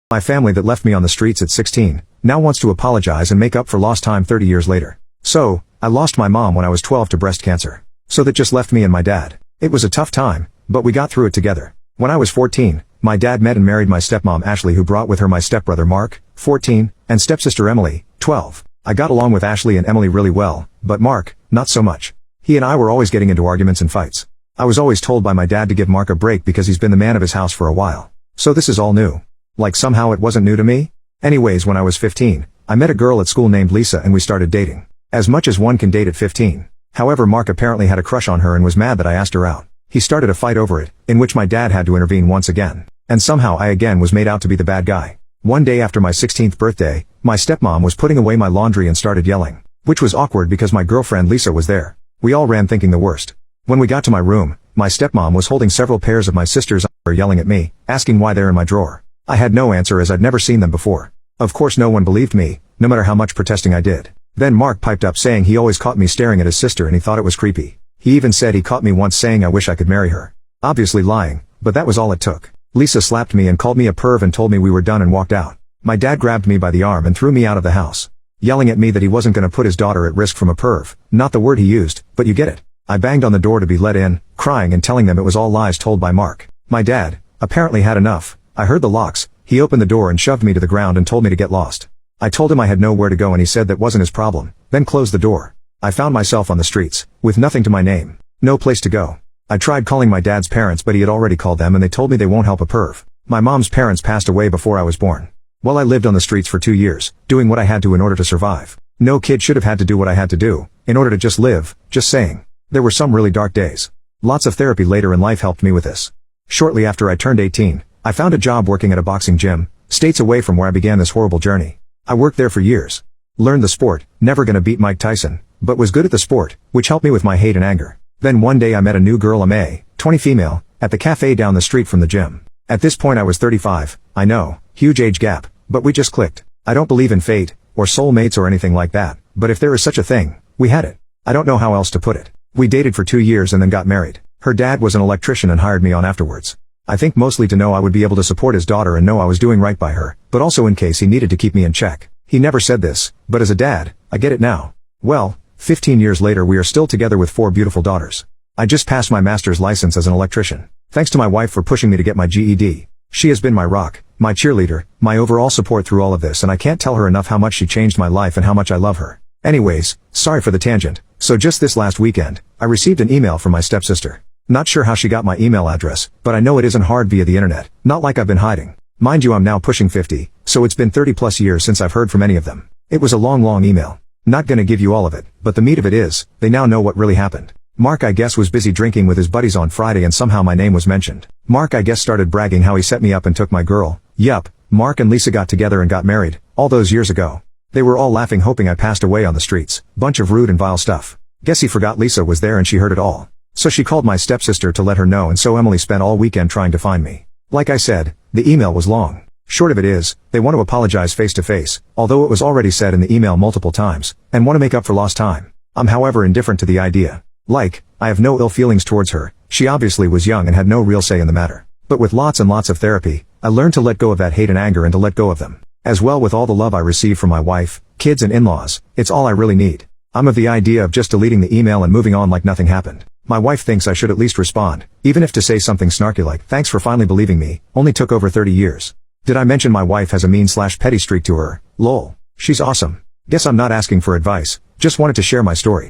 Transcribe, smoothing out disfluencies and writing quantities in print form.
My family that left me on the streets at 16, now wants to apologize and make up for lost time 30 years later. So, I lost my mom when I was 12 to breast cancer. So that just left me and my dad. It was a tough time, but we got through it together. When I was 14, my dad met and married my stepmom Ashley, who brought with her my stepbrother Mark, 14, and stepsister Emily, 12. I got along with Ashley and Emily really well, but Mark, not so much. He and I were always getting into arguments and fights. I was always told by my dad to give Mark a break because he's been the man of his house for a while. So this is all new. Like somehow it wasn't new to me? Anyways, when I was 15, I met a girl at school named Lisa and we started dating. As much as one can date at 15. However, Mark apparently had a crush on her and was mad that I asked her out. He started a fight over it, in which my dad had to intervene once again. And somehow I again was made out to be the bad guy. One day after my 16th birthday, my stepmom was putting away my laundry and started yelling. Which was awkward because my girlfriend Lisa was there. We all ran thinking the worst. When we got to my room, my stepmom was holding several pairs of my sister's underwear yelling at me, asking why they're in my drawer. I had no answer as I'd never seen them before. Of course no one believed me, no matter how much protesting I did. Then Mark piped up saying he always caught me staring at his sister and he thought it was creepy. He even said he caught me once saying I wish I could marry her. Obviously lying, but that was all it took. Lisa slapped me and called me a perv and told me we were done and walked out. My dad grabbed me by the arm and threw me out of the house, yelling at me that he wasn't gonna put his daughter at risk from a perv. Not the word he used, but you get it. I banged on the door to be let in, crying and telling them it was all lies told by Mark. My dad, apparently had enough. I heard the locks. He opened the door and shoved me to the ground and told me to get lost. I told him I had nowhere to go and he said that wasn't his problem, then closed the door. I found myself on the streets, with nothing to my name. No place to go. I tried calling my dad's parents but he had already called them and they told me they won't help a perv. My mom's parents passed away before I was born. Well, I lived on the streets for 2 years, doing what I had to in order to survive. No kid should have had to do what I had to do, in order to just live, just saying. There were some really dark days. Lots of therapy later in life helped me with this. Shortly after I turned 18, I found a job working at a boxing gym, states away from where I began this horrible journey. I worked there for years. Learned the sport, never gonna beat Mike Tyson, but was good at the sport, which helped me with my hate and anger. Then one day I met a new girl, a 20 female, at the cafe down the street from the gym. At this point I was 35, I know, huge age gap, but we just clicked. I don't believe in fate, or soulmates or anything like that, but if there is such a thing, we had it. I don't know how else to put it. We dated for 2 years and then got married. Her dad was an electrician and hired me on afterwards. I think mostly to know I would be able to support his daughter and know I was doing right by her, but also in case he needed to keep me in check. He never said this, but as a dad, I get it now. Well, 15 years later we are still together with 4 beautiful daughters. I just passed my master's license as an electrician. Thanks to my wife for pushing me to get my GED. She has been my rock, my cheerleader, my overall support through all of this, and I can't tell her enough how much she changed my life and how much I love her. Anyways, sorry for the tangent. So just this last weekend, I received an email from my stepsister. Not sure how she got my email address, but I know it isn't hard via the internet, not like I've been hiding. Mind you, I'm now pushing 50, so it's been 30 plus years since I've heard from any of them. It was a long email. Not gonna give you all of it, but the meat of it is, they now know what really happened. Mark, I guess, was busy drinking with his buddies on Friday and somehow my name was mentioned. Mark, I guess, started bragging how he set me up and took my girl. Yup, Mark and Lisa got together and got married, all those years ago. They were all laughing hoping I passed away on the streets. Bunch of rude and vile stuff. Guess he forgot Lisa was there and she heard it all. So she called my stepsister to let her know, and so Emily spent all weekend trying to find me. Like I said, the email was long. Short of it is, they want to apologize face to face, although it was already said in the email multiple times, and want to make up for lost time. I'm however indifferent to the idea. Like, I have no ill feelings towards her. She obviously was young and had no real say in the matter. But with lots and lots of therapy, I learned to let go of that hate and anger and to let go of them. As well, with all the love I receive from my wife, kids and in-laws, it's all I really need. I'm of the idea of just deleting the email and moving on like nothing happened. My wife thinks I should at least respond, even if to say something snarky like, thanks for finally believing me, only took over 30 years. Did I mention my wife has a mean/petty streak to her? Lol. She's awesome. Guess I'm not asking for advice, just wanted to share my story.